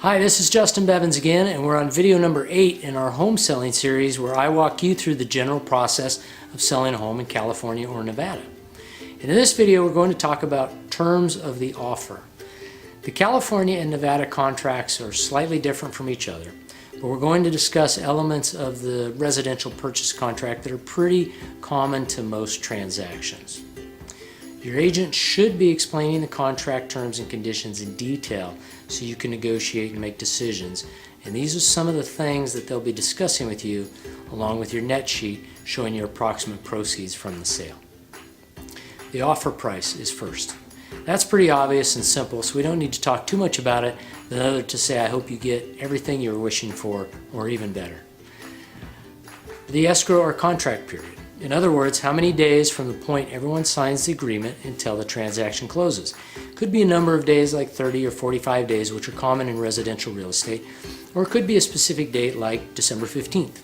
Hi, this is Justin Bevins again, and we're on video number 8 in our home selling series where I walk you through the general process of selling a home in California or Nevada. And in this video, we're going to talk about terms of the offer. The California and Nevada contracts are slightly different from each other, but we're going to discuss elements of the residential purchase contract that are pretty common to most transactions. Your agent should be explaining the contract terms and conditions in detail so you can negotiate and make decisions. And these are some of the things that they'll be discussing with you along with your net sheet showing your approximate proceeds from the sale. The offer price is first. That's pretty obvious and simple, so we don't need to talk too much about it, other to say I hope you get everything you're wishing for or even better. The escrow or contract period. In other words, how many days from the point everyone signs the agreement until the transaction closes. Could be a number of days like 30 or 45 days, which are common in residential real estate, or it could be a specific date like December 15th.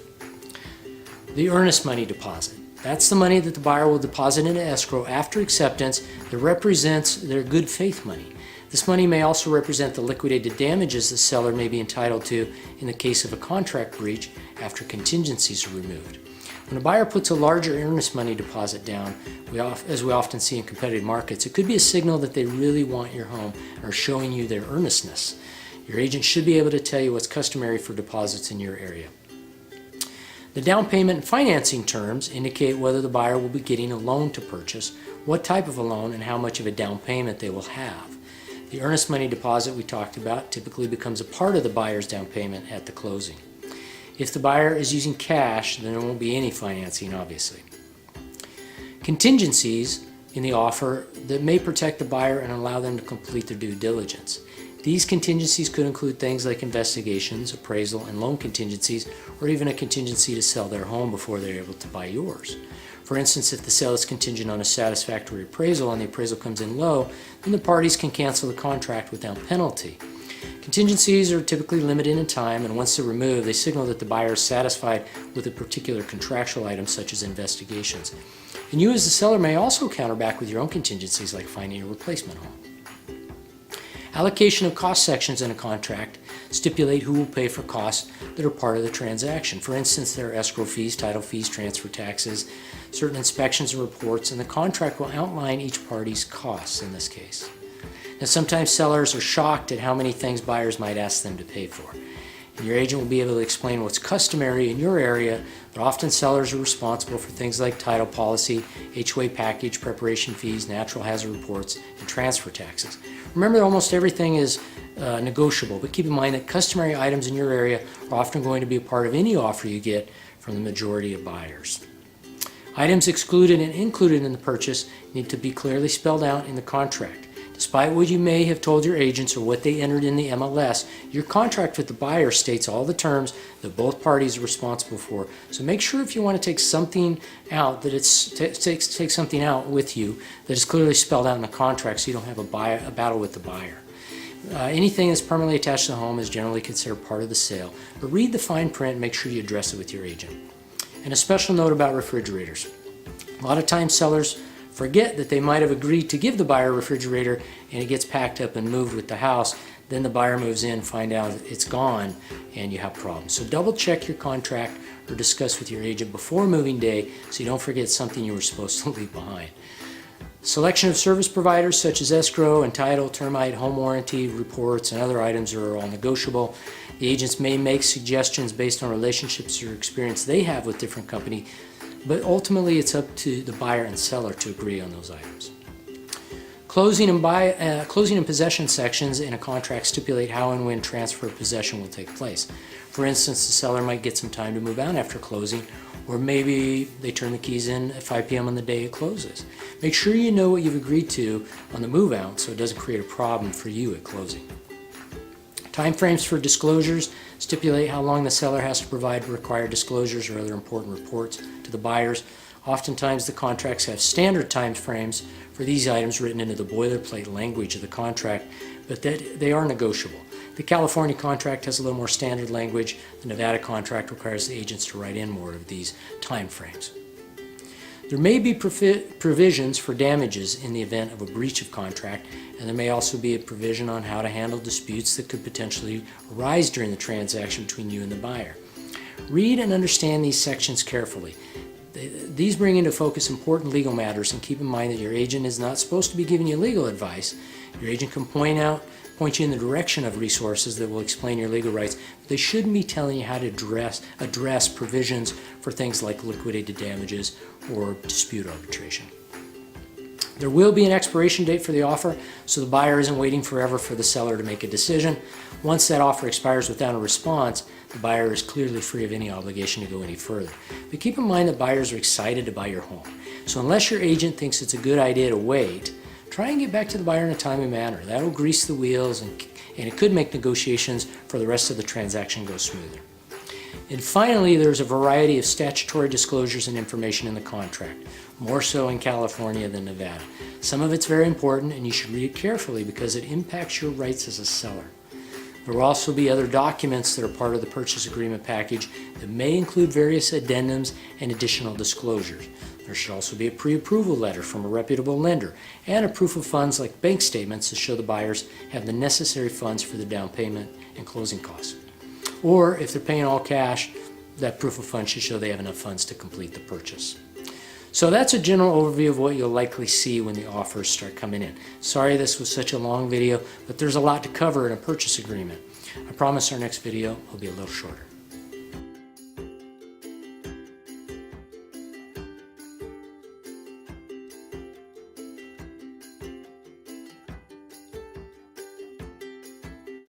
The earnest money deposit. That's the money that the buyer will deposit into escrow after acceptance that represents their good faith money. This money may also represent the liquidated damages the seller may be entitled to in the case of a contract breach after contingencies are removed. When a buyer puts a larger earnest money deposit down, as we often see in competitive markets, it could be a signal that they really want your home and are showing you their earnestness. Your agent should be able to tell you what's customary for deposits in your area. The down payment financing terms indicate whether the buyer will be getting a loan to purchase, what type of a loan, and how much of a down payment they will have. The earnest money deposit we talked about typically becomes a part of the buyer's down payment at the closing. If the buyer is using cash, then there won't be any financing, obviously. Contingencies in the offer that may protect the buyer and allow them to complete their due diligence. These contingencies could include things like investigations, appraisal, and loan contingencies, or even a contingency to sell their home before they're able to buy yours. For instance, if the sale is contingent on a satisfactory appraisal and the appraisal comes in low, then the parties can cancel the contract without penalty. Contingencies are typically limited in time, and once they're removed, they signal that the buyer is satisfied with a particular contractual item such as investigations. And you as the seller may also counter back with your own contingencies like finding a replacement home. Allocation of cost sections in a contract stipulate who will pay for costs that are part of the transaction. For instance, there are escrow fees, title fees, transfer taxes, certain inspections and reports, and the contract will outline each party's costs in this case. Now, sometimes sellers are shocked at how many things buyers might ask them to pay for. And your agent will be able to explain what's customary in your area, but often sellers are responsible for things like title policy, HOA package, preparation fees, natural hazard reports, and transfer taxes. Remember that almost everything is negotiable, but keep in mind that customary items in your area are often going to be a part of any offer you get from the majority of buyers. Items excluded and included in the purchase need to be clearly spelled out in the contract. Despite what you may have told your agents or what they entered in the MLS, your contract with the buyer states all the terms that both parties are responsible for. So make sure if you want to take something out that take something out with you that is clearly spelled out in the contract so you don't have a battle with the buyer. Anything that's permanently attached to the home is generally considered part of the sale, but read the fine print and make sure you address it with your agent. And a special note about refrigerators. A lot of times sellers forget that they might have agreed to give the buyer a refrigerator and it gets packed up and moved with the house. Then the buyer moves in, find out it's gone, and you have problems. So double check your contract or discuss with your agent before moving day so you don't forget something you were supposed to leave behind. Selection of service providers such as escrow and title, termite, home warranty, reports, and other items are all negotiable. The agents may make suggestions based on relationships or experience they have with different companies, but ultimately it's up to the buyer and seller to agree on those items. Closing and possession sections in a contract stipulate how and when transfer of possession will take place. For instance, the seller might get some time to move out after closing, or maybe they turn the keys in at 5 p.m. on the day it closes. Make sure you know what you've agreed to on the move out so it doesn't create a problem for you at closing. Timeframes for disclosures stipulate how long the seller has to provide required disclosures or other important reports to the buyers. Oftentimes the contracts have standard time frames for these items written into the boilerplate language of the contract, but that they are negotiable. The California contract has a little more standard language. The Nevada contract requires the agents to write in more of these time frames. There may be provisions for damages in the event of a breach of contract, and there may also be a provision on how to handle disputes that could potentially arise during the transaction between you and the buyer. Read and understand these sections carefully. These bring into focus important legal matters, and keep in mind that your agent is not supposed to be giving you legal advice. Your agent can point you in the direction of resources that will explain your legal rights, but they shouldn't be telling you how to address provisions for things like liquidated damages or dispute arbitration. There will be an expiration date for the offer, so the buyer isn't waiting forever for the seller to make a decision. Once that offer expires without a response, the buyer is clearly free of any obligation to go any further. But keep in mind that buyers are excited to buy your home. So unless your agent thinks it's a good idea to wait, try and get back to the buyer in a timely manner. That will grease the wheels and it could make negotiations for the rest of the transaction go smoother. And finally, there's a variety of statutory disclosures and information in the contract, more so in California than Nevada. Some of it's very important and you should read it carefully because it impacts your rights as a seller. There will also be other documents that are part of the purchase agreement package that may include various addendums and additional disclosures. There should also be a pre-approval letter from a reputable lender and a proof of funds like bank statements to show the buyers have the necessary funds for the down payment and closing costs. Or if they're paying all cash, that proof of funds should show they have enough funds to complete the purchase. So that's a general overview of what you'll likely see when the offers start coming in. Sorry this was such a long video, but there's a lot to cover in a purchase agreement. I promise our next video will be a little shorter.